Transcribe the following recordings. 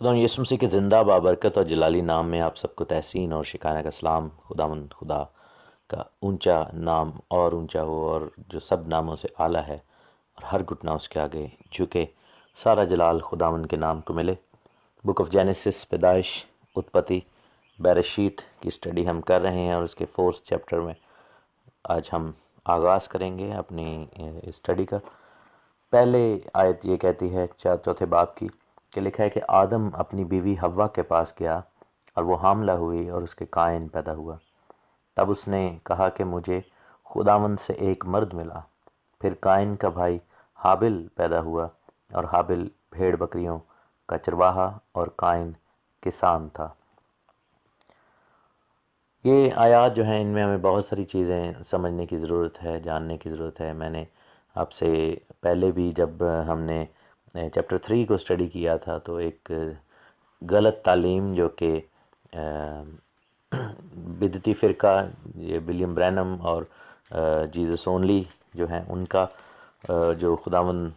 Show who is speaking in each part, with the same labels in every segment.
Speaker 1: خدا یسوع مسیح کے زندہ بابرکت اور جلالی نام میں آپ سب کو تحسین اور شکانہ کا سلام۔ خداوند خدا کا اونچا نام اور اونچا ہو، اور جو سب ناموں سے اعلیٰ ہے، اور ہر گھٹنا اس کے آگے جھکے۔ سارا جلال خداوند کے نام کو ملے۔ بک آف جینیسس، پیدائش، اتپتی، بیرشیت کی اسٹڈی ہم کر رہے ہیں، اور اس کے 4 چیپٹر میں آج ہم آغاز کریں گے اپنی اسٹڈی کا۔ پہلے آیت یہ کہتی ہے چوتھے باب کی کہ لکھا ہے کہ آدم اپنی بیوی حوا کے پاس گیا اور وہ حاملہ ہوئی اور اس کے قائن پیدا ہوا۔ تب اس نے کہا کہ مجھے خداوند سے ایک مرد ملا۔ پھر قائن کا بھائی حابل پیدا ہوا، اور حابل بھیڑ بکریوں کا چرواہا اور قائن کسان تھا۔ یہ آیات جو ہیں ان میں ہمیں بہت ساری چیزیں سمجھنے کی ضرورت ہے، جاننے کی ضرورت ہے۔ میں نے آپ سے پہلے بھی جب ہم نے چیپٹر 3 کو اسٹڈی کیا تھا تو ایک غلط تعلیم جو کہ بدعتی فرقہ، یہ ولیم برینم اور جیزس اونلی جو ہیں، ان کا جو خداوند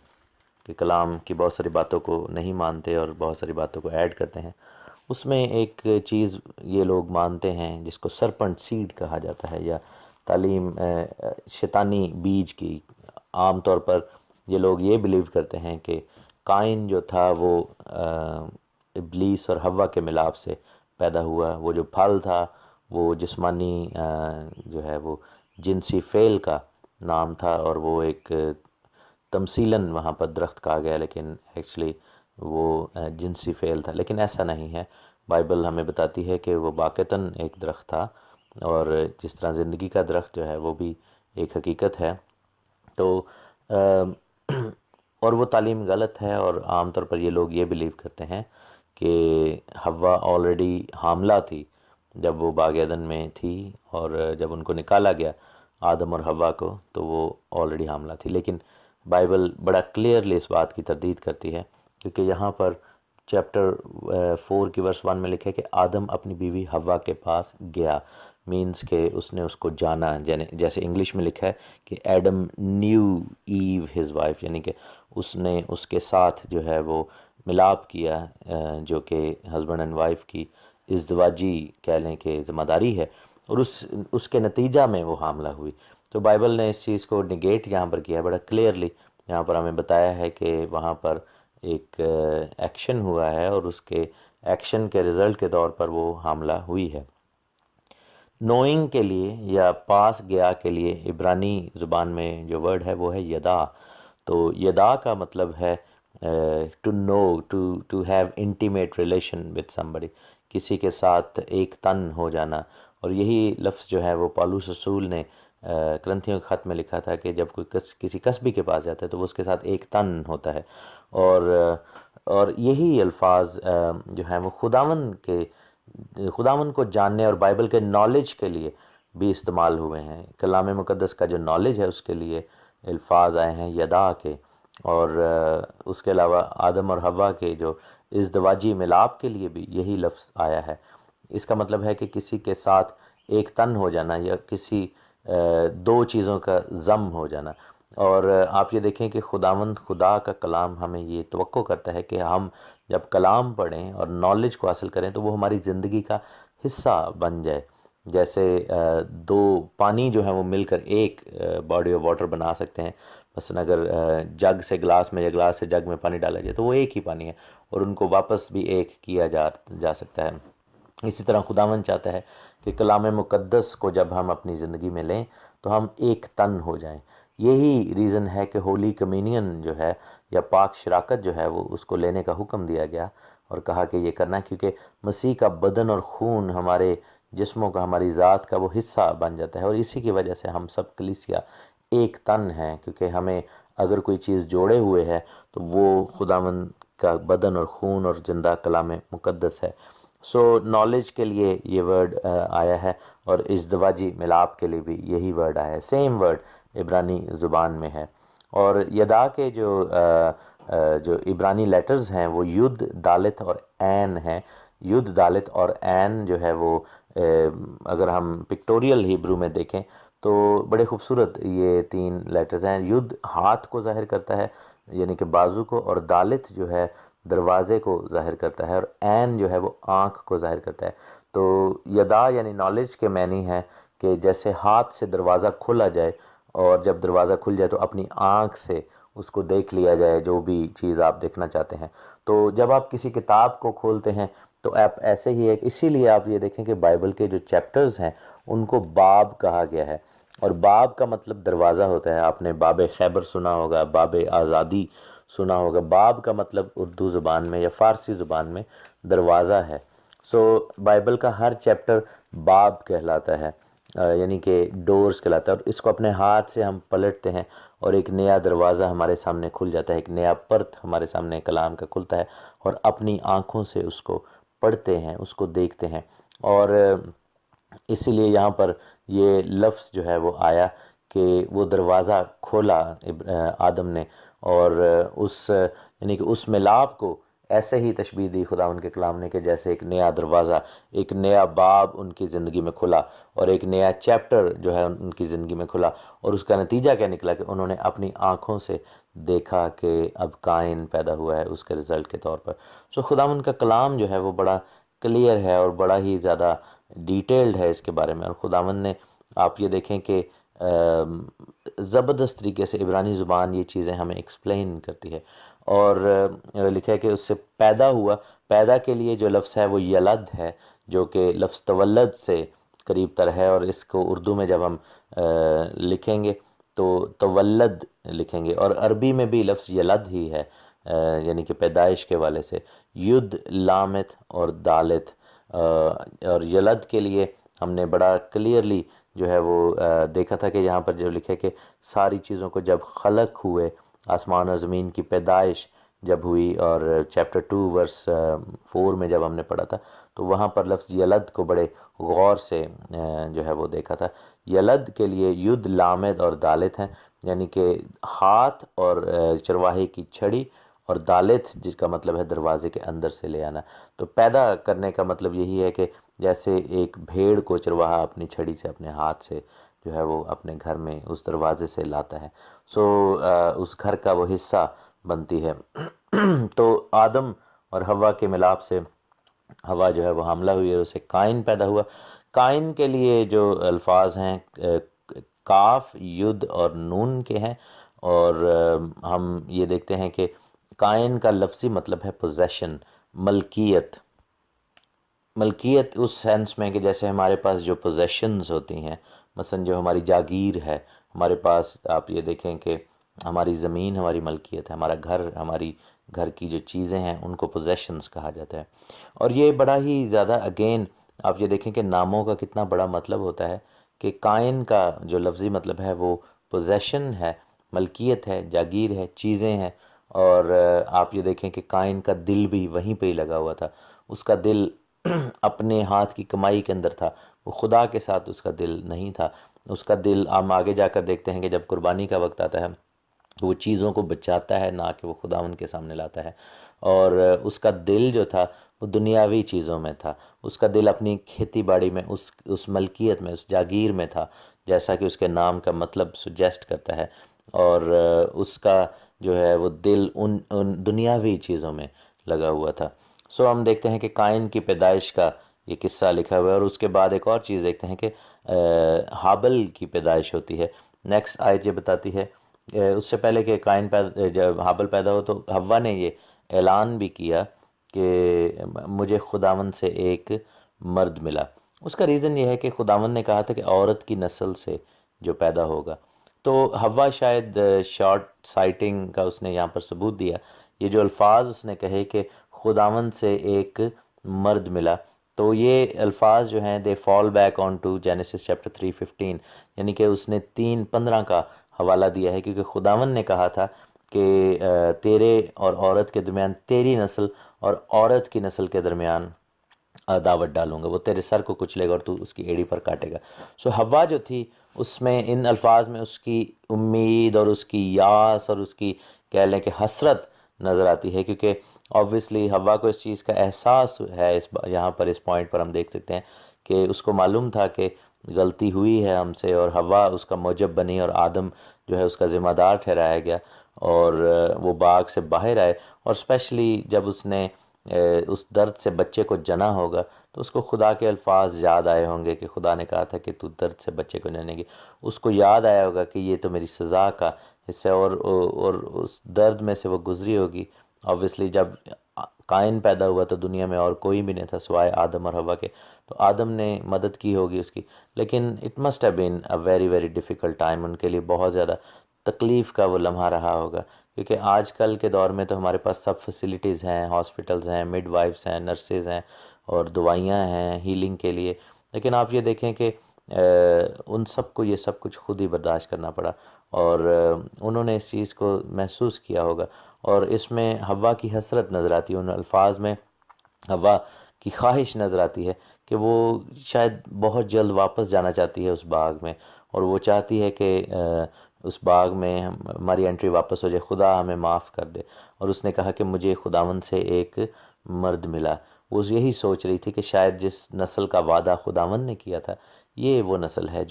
Speaker 1: کے کلام کی بہت ساری باتوں کو نہیں مانتے اور بہت ساری باتوں کو ایڈ کرتے ہیں، اس میں ایک چیز یہ لوگ مانتے ہیں جس کو سرپنٹ سیڈ کہا جاتا ہے، یا تعلیم شیطانی بیج کی۔ عام طور پر یہ لوگ یہ بلیو کرتے ہیں کہ قائن جو تھا وہ ابلیس اور حوا کے ملاپ سے پیدا ہوا۔ وہ جو پھل تھا وہ جسمانی جو ہے وہ جنسی فعل کا نام تھا، اور وہ ایک تمثیلاً وہاں پر درخت کہا گیا، لیکن ایکچولی وہ جنسی فعل تھا۔ لیکن ایسا نہیں ہے، بائبل ہمیں بتاتی ہے کہ وہ واقعتاً ایک درخت تھا، اور جس طرح زندگی کا درخت جو ہے وہ بھی ایک حقیقت ہے۔ تو اور وہ تعلیم غلط ہے، اور عام طور پر یہ لوگ یہ بلیو کرتے ہیں کہ حوا آلریڈی حاملہ تھی جب وہ باغ عدن میں تھی، اور جب ان کو نکالا گیا آدم اور حوا کو تو وہ آلریڈی حاملہ تھی۔ لیکن بائبل بڑا کلیئرلی اس بات کی تردید کرتی ہے، کیونکہ یہاں پر چیپٹر 4 کی ورس 1 میں لکھا ہے کہ آدم اپنی بیوی حوا کے پاس گیا، مینس کہ اس نے اس کو جانا، جیسے انگلش میں لکھا ہے کہ ایڈم نیو ایو ہز وائف، یعنی کہ اس نے اس کے ساتھ جو ہے وہ ملاپ کیا، جو کہ ہسبینڈ اینڈ وائف کی ازدواجی کہہ لیں کہ ذمہ داری ہے، اور اس کے نتیجہ میں وہ حاملہ ہوئی۔ تو بائبل نے اس چیز کو نگیٹ یہاں پر کیا ہے بڑا کلیئرلی۔ یہاں پر ہمیں بتایا ہے کہ وہاں پر ایک ایکشن ہوا ہے، اور اس کے ایکشن کے رزلٹ کے طور پر وہ حاملہ ہوئی ہے۔ نوئنگ کے لیے یا پاس گیا کے لیے عبرانی زبان میں جو ورڈ ہے وہ ہے یدا۔ تو یدا کا مطلب ہے to know, to have intimate relation with somebody، کسی کے ساتھ ایک تن ہو جانا۔ اور یہی لفظ جو ہے وہ پالوس رسول نے کرنتھیوں کے خط میں لکھا تھا کہ جب کوئی کسی کسبی کے پاس جاتا ہے تو وہ اس کے ساتھ ایک تن ہوتا ہے، اور یہی الفاظ جو ہیں وہ خداوند کو جاننے اور بائبل کے نالج کے لیے بھی استعمال ہوئے ہیں۔ کلام مقدس کا جو نالج ہے اس کے لیے الفاظ آئے ہیں یدا کے، اور اس کے علاوہ آدم اور حوا کے جو ازدواجی ملاپ کے لیے بھی یہی لفظ آیا ہے۔ اس کا مطلب ہے کہ کسی کے ساتھ ایک تن ہو جانا، یا کسی دو چیزوں کا ضم ہو جانا۔ اور آپ یہ دیکھیں کہ خدا کا کلام ہمیں یہ توقع کرتا ہے کہ ہم جب کلام پڑھیں اور نالج کو حاصل کریں تو وہ ہماری زندگی کا حصہ بن جائے۔ جیسے دو پانی جو ہیں وہ مل کر ایک باڈی آف واٹر بنا سکتے ہیں۔ مثلا اگر جگ سے گلاس میں یا گلاس سے جگ میں پانی ڈالا جائے تو وہ ایک ہی پانی ہے، اور ان کو واپس بھی ایک کیا جا سکتا ہے۔ اسی طرح خداوند چاہتا ہے کہ کلام مقدس کو جب ہم اپنی زندگی میں لیں تو ہم ایک تن ہو جائیں۔ یہی ریزن ہے کہ ہولی کمیونین جو ہے یا پاک شراکت جو ہے وہ اس کو لینے کا حکم دیا گیا، اور کہا کہ یہ کرنا، کیونکہ مسیح کا بدن اور خون ہمارے جسموں کا، ہماری ذات کا وہ حصہ بن جاتا ہے، اور اسی کی وجہ سے ہم سب کلیسیا ایک تن ہیں، کیونکہ ہمیں اگر کوئی چیز جوڑے ہوئے ہے تو وہ خداوند کا بدن اور خون اور زندہ کلام مقدس ہے۔ سو نالج کے لیے یہ ورڈ آیا ہے، اور ازدواجی ملاپ کے لیے بھی یہی ورڈ آیا ہے، سیم ورڈ عبرانی زبان میں ہے۔ اور یدا کے جو عبرانی لیٹرز ہیں وہ ید، دالت اور عین ہیں۔ ید، دالت اور عین جو ہے وہ اگر ہم پکٹوریل ہیبرو میں دیکھیں تو بڑے خوبصورت یہ 3 لیٹرز ہیں۔ ید ہاتھ کو ظاہر کرتا ہے، یعنی کہ بازو کو، اور دالت جو ہے دروازے کو ظاہر کرتا ہے، اور عین جو ہے وہ آنکھ کو ظاہر کرتا ہے۔ تو یدا یعنی نالج کے معنی ہے کہ جیسے ہاتھ سے دروازہ کھولا جائے، اور جب دروازہ کھل جائے تو اپنی آنکھ سے اس کو دیکھ لیا جائے، جو بھی چیز آپ دیکھنا چاہتے ہیں۔ تو جب آپ کسی کتاب کو کھولتے ہیں تو آپ ایسے ہی ایک، اسی لیے آپ یہ دیکھیں کہ بائبل کے جو چیپٹرز ہیں ان کو باب کہا گیا ہے، اور باب کا مطلب دروازہ ہوتا ہے۔ آپ نے باب خیبر سنا ہوگا، باب آزادی سنا ہوگا۔ باب کا مطلب اردو زبان میں یا فارسی زبان میں دروازہ ہے۔ سو بائبل کا ہر چیپٹر باب کہلاتا ہے، یعنی کہ ڈورز کہلاتا ہے، اور اس کو اپنے ہاتھ سے ہم پلٹتے ہیں اور ایک نیا دروازہ ہمارے سامنے کھل جاتا ہے، ایک نیا پرت ہمارے سامنے کلام کا کھلتا ہے، اور اپنی آنکھوں سے اس کو پڑھتے ہیں، اس کو دیکھتے ہیں۔ اور اسی لیے یہاں پر یہ لفظ جو ہے وہ آیا کہ وہ دروازہ کھولا آدم نے، اور اس یعنی کہ اس ملاپ کو ایسے ہی تشبیہ دی خدا ان کے کلام نے کہ جیسے ایک نیا دروازہ، ایک نیا باب ان کی زندگی میں کھلا، اور ایک نیا چیپٹر جو ہے ان کی زندگی میں کھلا، اور اس کا نتیجہ کیا نکلا کہ انہوں نے اپنی آنکھوں سے دیکھا کہ اب قائن پیدا ہوا ہے اس کے رزلٹ کے طور پر۔ سو خدا ان کا کلام جو ہے وہ بڑا کلیئر ہے اور بڑا ہی زیادہ ڈیٹیلڈ ہے اس کے بارے میں، اور خداوند نے، آپ یہ دیکھیں کہ زبردست طریقے سے عبرانی زبان یہ چیزیں ہمیں ایکسپلین کرتی ہے، اور لکھا ہے کہ اس سے پیدا ہوا، پیدا کے لیے جو لفظ ہے وہ یلد ہے، جو کہ لفظ تولد سے قریب تر ہے، اور اس کو اردو میں جب ہم لکھیں گے تو تولد لکھیں گے، اور عربی میں بھی لفظ یلد ہی ہے، یعنی کہ پیدائش کے والے سے، ید لامت اور دالت، اور یلد کے لیے ہم نے بڑا کلیئرلی جو ہے وہ دیکھا تھا کہ یہاں پر جو لکھے کہ ساری چیزوں کو جب خلق ہوئے، آسمان اور زمین کی پیدائش جب ہوئی، اور چیپٹر 2 ورس 4 میں جب ہم نے پڑھا تھا تو وہاں پر لفظ یلد کو بڑے غور سے جو ہے وہ دیکھا تھا۔ یلد کے لیے ید لامد اور دالت ہیں، یعنی کہ ہاتھ اور چرواہے کی چھڑی، اور دالت جس کا مطلب ہے دروازے کے اندر سے لے آنا۔ تو پیدا کرنے کا مطلب یہی ہے کہ جیسے ایک بھیڑ کو چرواہا اپنی چھڑی سے، اپنے ہاتھ سے جو ہے وہ اپنے گھر میں اس دروازے سے لاتا ہے، سو اس گھر کا وہ حصہ بنتی ہے۔ تو آدم اور حوا کے ملاپ سے حوا جو ہے وہ حاملہ ہوئی، اور اسے قائن پیدا ہوا۔ قائن کے لیے جو الفاظ ہیں کاف، ید اور نون کے ہیں، اور ہم یہ دیکھتے ہیں کہ قائن کا لفظی مطلب ہے پوزیشن، ملکیت۔ ملکیت اس سینس میں کہ جیسے ہمارے پاس جو پوزیشنز ہوتی ہیں، مثلا جو ہماری جاگیر ہے، ہمارے پاس آپ یہ دیکھیں کہ ہماری زمین ہماری ملکیت ہے، ہمارا گھر، ہماری گھر کی جو چیزیں ہیں ان کو پوزیشنز کہا جاتا ہے۔ اور یہ بڑا ہی زیادہ اگین آپ یہ دیکھیں کہ ناموں کا کتنا بڑا مطلب ہوتا ہے، کہ قائن کا جو لفظی مطلب ہے وہ پوزیشن ہے، ملکیت ہے، جاگیر ہے، چیزیں ہیں۔ اور آپ یہ دیکھیں کہ قائن کا دل بھی وہیں پہ ہی لگا ہوا تھا، اس کا دل اپنے ہاتھ کی کمائی کے اندر تھا، وہ خدا کے ساتھ اس کا دل نہیں تھا۔ اس کا دل ہم آگے جا کر دیکھتے ہیں کہ جب قربانی کا وقت آتا ہے تو وہ چیزوں کو بچاتا ہے، نہ کہ وہ خداوند کے سامنے لاتا ہے، اور اس کا دل جو تھا وہ دنیاوی چیزوں میں تھا، اس کا دل اپنی کھیتی باڑی میں، اس ملکیت میں، اس جاگیر میں تھا، جیسا کہ اس کے نام کا مطلب سجیسٹ کرتا ہے، اور اس کا جو ہے وہ دل ان دنیاوی چیزوں میں لگا ہوا تھا۔ سو ہم دیکھتے ہیں کہ قائن کی پیدائش کا یہ قصہ لکھا ہوا ہے، اور اس کے بعد ایک اور چیز دیکھتے ہیں کہ حابل کی پیدائش ہوتی ہے۔ نیکسٹ آیت یہ بتاتی ہے، اس سے پہلے کہ قائن جب حابل پیدا ہو تو حوا نے یہ اعلان بھی کیا کہ مجھے خداوند سے ایک مرد ملا۔ اس کا ریزن یہ ہے کہ خداوند نے کہا تھا کہ عورت کی نسل سے جو پیدا ہوگا، تو حوا شاید شارٹ سائٹنگ کا اس نے یہاں پر ثبوت دیا۔ یہ جو الفاظ اس نے کہے کہ خداوند سے ایک مرد ملا، تو یہ الفاظ جو ہیں the fall back on to Genesis chapter 3:15، یعنی کہ اس نے 3:15 کا حوالہ دیا ہے، کیونکہ خداوند نے کہا تھا کہ تیرے اور عورت کے درمیان، تیری نسل اور عورت کی نسل کے درمیان عداوت ڈالوں گا، وہ تیرے سر کو کچلے گا اور تو اس کی ایڑی پر کاٹے گا۔ سو حوا جو تھی اس میں ان الفاظ میں اس کی امید اور اس کی یاس اور اس کی کہہ لیں کہ حسرت نظر آتی ہے، کیونکہ آبویسلی حوا کو اس چیز کا احساس ہے، یہاں پر اس پوائنٹ پر ہم دیکھ سکتے ہیں کہ اس کو معلوم تھا کہ غلطی ہوئی ہے ہم سے، اور حوا اس کا موجب بنی اور آدم جو ہے اس کا ذمہ دار ٹھہرایا گیا، اور وہ باغ سے باہر آئے، اور اسپیشلی جب اس نے اس درد سے بچے کو جنا ہوگا تو اس کو خدا کے الفاظ یاد آئے ہوں گے کہ خدا نے کہا تھا کہ تو درد سے بچے کو جنے گی، اس کو یاد آیا ہوگا کہ یہ تو میری سزا کا حصہ ہے، اور اس درد میں سے وہ گزری ہوگی۔ آبویسلی جب قائن پیدا ہوا تو دنیا میں اور کوئی بھی نہیں تھا سوائے آدم اور حوا کے، تو آدم نے مدد کی ہوگی اس کی، لیکن it must have been a very very difficult time, ان کے لیے بہت زیادہ تکلیف کا وہ لمحہ رہا ہوگا، کیونکہ آج کل کے دور میں تو ہمارے پاس سب فیسلٹیز ہیں، ہاسپٹلز ہیں، مڈ وائفس ہیں، نرسز ہیں، اور دوائیاں ہیں ہیلنگ کے لیے، لیکن آپ یہ دیکھیں کہ ان سب کو یہ سب کچھ خود ہی برداشت کرنا پڑا، اور انہوں نے اس چیز کو محسوس کیا ہوگا، اور اس میں حوا کی حسرت نظر آتی ہے، ان الفاظ میں حوا کی خواہش نظر آتی ہے کہ وہ شاید بہت جلد واپس جانا چاہتی ہے اس باغ میں، اور وہ چاہتی ہے کہ اس باغ میں ہماری انٹری واپس ہو جائے، خدا ہمیں معاف کر دے، اور اس نے کہا کہ مجھے خداوند سے ایک مرد ملا۔ وہ یہی سوچ رہی تھی کہ شاید جس نسل کا وعدہ خداوند نے کیا تھا یہ وہ نسل ہے،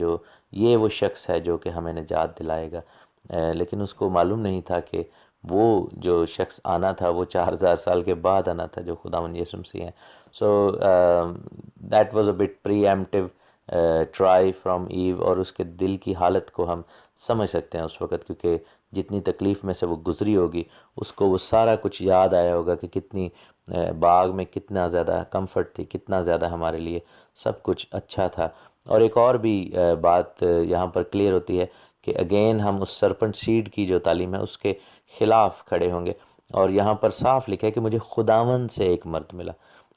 Speaker 1: یہ وہ شخص ہے جو کہ ہمیں نجات دلائے گا، لیکن اس کو معلوم نہیں تھا کہ وہ جو شخص آنا تھا وہ 4000 سال کے بعد آنا تھا، جو خداوند یسوع مسیح ہیں۔ So that was a bit preemptive try from Eve, اور اس کے دل کی حالت کو ہم سمجھ سکتے ہیں اس وقت، کیونکہ جتنی تکلیف میں سے وہ گزری ہوگی اس کو وہ سارا کچھ یاد آیا ہوگا کہ کتنی باغ میں کتنا زیادہ کمفرٹ تھی، کتنا زیادہ ہمارے لیے سب کچھ اچھا تھا۔ اور ایک اور بھی بات یہاں پر کلیئر ہوتی ہے کہ اگین ہم اس سرپنٹ سیڈ کی جو تعلیم ہے اس کے خلاف کھڑے ہوں گے، اور یہاں پر صاف لکھا ہے کہ مجھے خداوند سے ایک مرد ملا،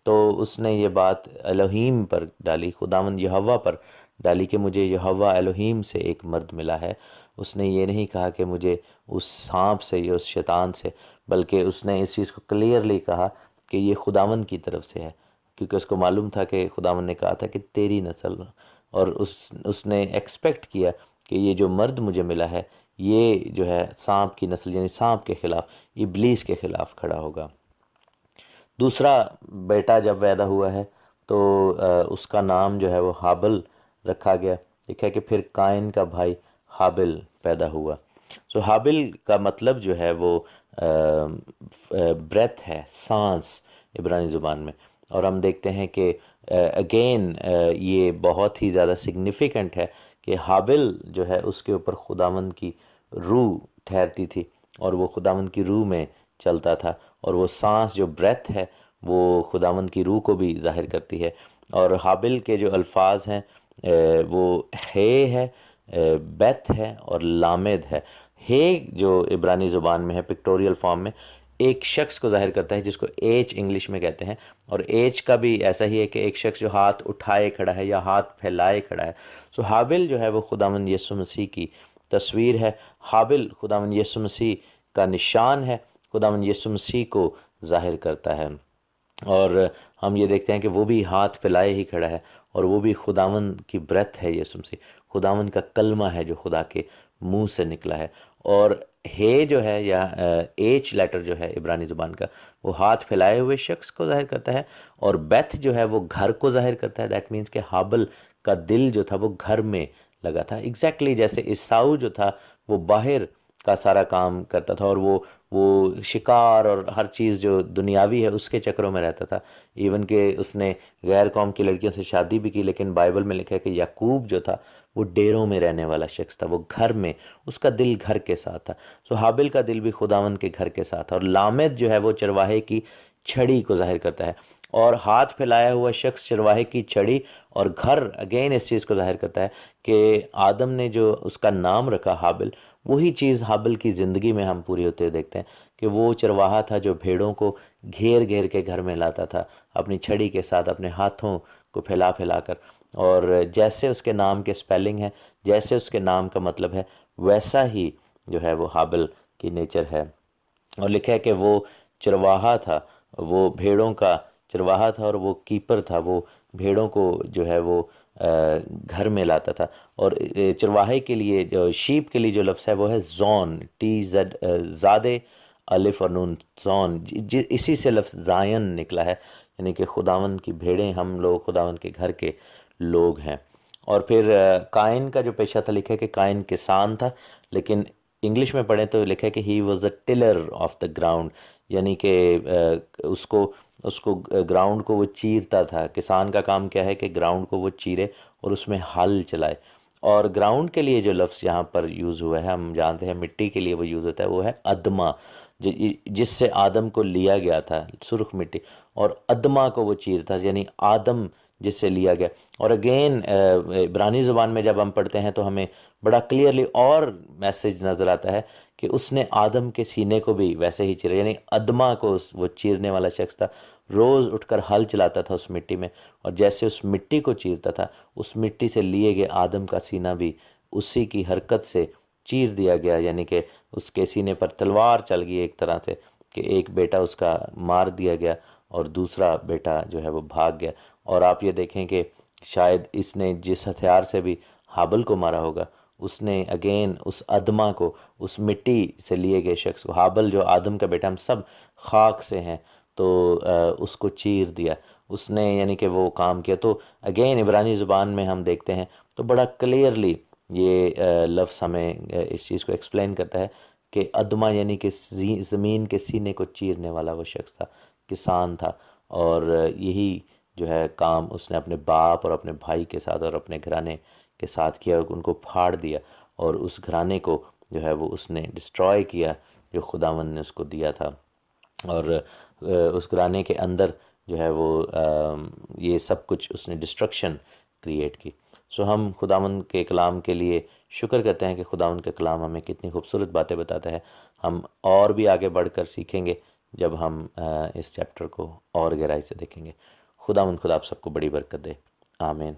Speaker 1: تو اس نے یہ بات الوہیم پر ڈالی، خداوند یہوہ پر ڈالی کہ مجھے یہوہ الوہیم سے ایک مرد ملا ہے۔ اس نے یہ نہیں کہا کہ مجھے اس سانپ سے یا اس شیطان سے، بلکہ اس نے اس چیز کو کلیئرلی کہا کہ یہ خداوند کی طرف سے ہے، کیونکہ اس کو معلوم تھا کہ خداوند نے کہا تھا کہ تیری نسل، اور اس نے ایکسپیکٹ کیا کہ یہ جو مرد مجھے ملا ہے یہ جو ہے سانپ کی نسل، یعنی سانپ کے خلاف، ابلیس کے خلاف کھڑا ہوگا۔ دوسرا بیٹا جب پیدا ہوا ہے تو اس کا نام جو ہے وہ ہابل رکھا گیا، لکھا ہے کہ پھر قائن کا بھائی ہابل پیدا ہوا۔ سو ہابل کا مطلب جو ہے وہ بریتھ ہے، سانس عبرانی زبان میں، اور ہم دیکھتے ہیں کہ اگین یہ بہت ہی زیادہ سگنیفیکنٹ ہے کہ ہابل جو ہے اس کے اوپر خداوند کی روح ٹھہرتی تھی، اور وہ خداوند کی روح میں چلتا تھا، اور وہ سانس جو بریتھ ہے وہ خداوند کی روح کو بھی ظاہر کرتی ہے۔ اور ہابل کے جو الفاظ ہیں وہ ہے، بیت ہے اور لامد ہے۔ ہے جو عبرانی زبان میں ہے پکٹوریل فارم میں ایک شخص کو ظاہر کرتا ہے جس کو ایچ انگلش میں کہتے ہیں، اور ایچ کا بھی ایسا ہی ہے کہ ایک شخص جو ہاتھ اٹھائے کھڑا ہے یا ہاتھ پھیلائے کھڑا ہے۔ سو ہابل جو ہے وہ خداوند یسوع مسیح کی تصویر ہے، ہابل خداوند یسوع مسیح کا نشان ہے، خداوند یسوع مسیح کو ظاہر کرتا ہے، اور ہم یہ دیکھتے ہیں کہ وہ بھی ہاتھ پھیلائے ہی کھڑا ہے، اور وہ بھی خداوند کی برتھ ہے، یسوع مسیح خداوند کا کلمہ ہے جو خدا کے منہ سے نکلا ہے۔ اور ہے جو ہے یا ایچ لیٹر جو ہے عبرانی زبان کا، وہ ہاتھ پھیلائے ہوئے شخص کو ظاہر کرتا ہے، اور بیتھ جو ہے وہ گھر کو ظاہر کرتا ہے۔ دیٹ مینس کہ ہابل کا دل جو تھا وہ گھر میں لگا تھا، ایگزیکٹلی جیسے عیساؤ جو تھا وہ باہر کا سارا کام کرتا تھا، اور وہ شکار اور ہر چیز جو دنیاوی ہے اس کے چکروں میں رہتا تھا، ایون کہ اس نے غیر قوم کی لڑکیوں سے شادی بھی کی، لیکن بائبل میں لکھا ہے کہ یعقوب جو تھا وہ ڈیروں میں رہنے والا شخص تھا، وہ گھر میں، اس کا دل گھر کے ساتھ تھا۔ سو حابل کا دل بھی خداوند کے گھر کے ساتھ تھا، اور لامد جو ہے وہ چرواہے کی چھڑی کو ظاہر کرتا ہے، اور ہاتھ پھیلایا ہوا شخص چرواہے کی چھڑی، اور گھر اگین اس چیز کو ظاہر کرتا ہے کہ آدم نے جو اس کا نام رکھا حابل، وہی چیز حابل کی زندگی میں ہم پوری ہوتے ہوئے دیکھتے ہیں کہ وہ چرواہا تھا جو بھیڑوں کو گھیر گھیر کے گھر میں لاتا تھا اپنی چھڑی کے ساتھ، اپنے ہاتھوں کو پھیلا پھیلا کر، اور جیسے اس کے نام کے سپیلنگ ہے، جیسے اس کے نام کا مطلب ہے، ویسا ہی جو ہے وہ حابل کی نیچر ہے۔ اور لکھا ہے کہ وہ چرواہا تھا، وہ بھیڑوں کا چرواہا تھا، اور وہ کیپر تھا، وہ بھیڑوں کو جو ہے وہ گھر میں لاتا تھا۔ اور چرواہے کے لیے جو شیپ کے لیے جو لفظ ہے وہ ہے زون، TZ زادے الف اور نون، زون، اسی سے لفظ زائن نکلا ہے، یعنی کہ خداوند کی بھیڑیں، ہم لوگ خداوند کے گھر کے لوگ ہیں۔ اور پھر قائن کا جو پیشہ تھا، لکھا ہے کہ قائن کسان تھا، لیکن انگلش میں پڑھیں تو لکھا ہے کہ he was the tiller of the ground, یعنی کہ اس کو گراؤنڈ کو وہ چیرتا تھا۔ کسان کا کام کیا ہے کہ گراؤنڈ کو وہ چیرے اور اس میں ہل چلائے۔ اور گراؤنڈ کے لیے جو لفظ یہاں پر یوز ہوا ہے، ہم جانتے ہیں مٹی کے لیے وہ یوز ہوتا ہے، وہ ہے ادما، جس سے آدم کو لیا گیا تھا، سرخ مٹی، اور ادما کو وہ چیرتا، یعنی آدم جس سے لیا گیا۔ اور اگین عبرانی زبان میں جب ہم پڑھتے ہیں تو ہمیں بڑا کلیئرلی اور میسج نظر آتا ہے کہ اس نے آدم کے سینے کو بھی ویسے ہی چیرا، یعنی ادما کو وہ چیرنے والا شخص تھا، روز اٹھ کر ہل چلاتا تھا اس مٹی میں، اور جیسے اس مٹی کو چیرتا تھا، اس مٹی سے لیے گئے آدم کا سینہ بھی اسی کی حرکت سے چیر دیا گیا، یعنی کہ اس کے سینے پر تلوار چل گئی ایک طرح سے، کہ ایک بیٹا اس کا مار دیا گیا اور دوسرا بیٹا جو ہے وہ بھاگ گیا۔ اور آپ یہ دیکھیں کہ شاید اس نے جس ہتھیار سے بھی حابل کو مارا ہوگا، اس نے اگین اس ادما کو، اس مٹی سے لیے گئے شخص کو، حابل جو آدم کا بیٹا، ہم سب خاک سے ہیں، تو اس کو چیر دیا اس نے، یعنی کہ وہ کام کیا۔ تو اگین عبرانی زبان میں ہم دیکھتے ہیں تو بڑا کلیئرلی یہ لفظ ہمیں اس چیز کو ایکسپلین کرتا ہے کہ ادما یعنی کہ زمین کے سینے کو چیرنے والا وہ شخص تھا، کسان تھا، اور یہی جو ہے کام اس نے اپنے باپ اور اپنے بھائی کے ساتھ اور اپنے گھرانے کے ساتھ کیا، ان کو پھاڑ دیا اور اس گھرانے کو جو ہے وہ اس نے ڈسٹروائے کیا جو خداوند نے اس کو دیا تھا، اور اس گھرانے کے اندر جو ہے وہ یہ سب کچھ اس نے ڈسٹرکشن کریٹ کی۔ سو ہم خداوند کے کلام کے لیے شکر کرتے ہیں کہ خداوند کا کلام ہمیں کتنی خوبصورت باتیں بتاتا ہے۔ ہم اور بھی آگے بڑھ کر سیکھیں گے جب ہم اس چیپٹر کو اور گہرائی سے دیکھیں گے۔ خداوند خدا آپ سب کو بڑی برکت دے، آمین۔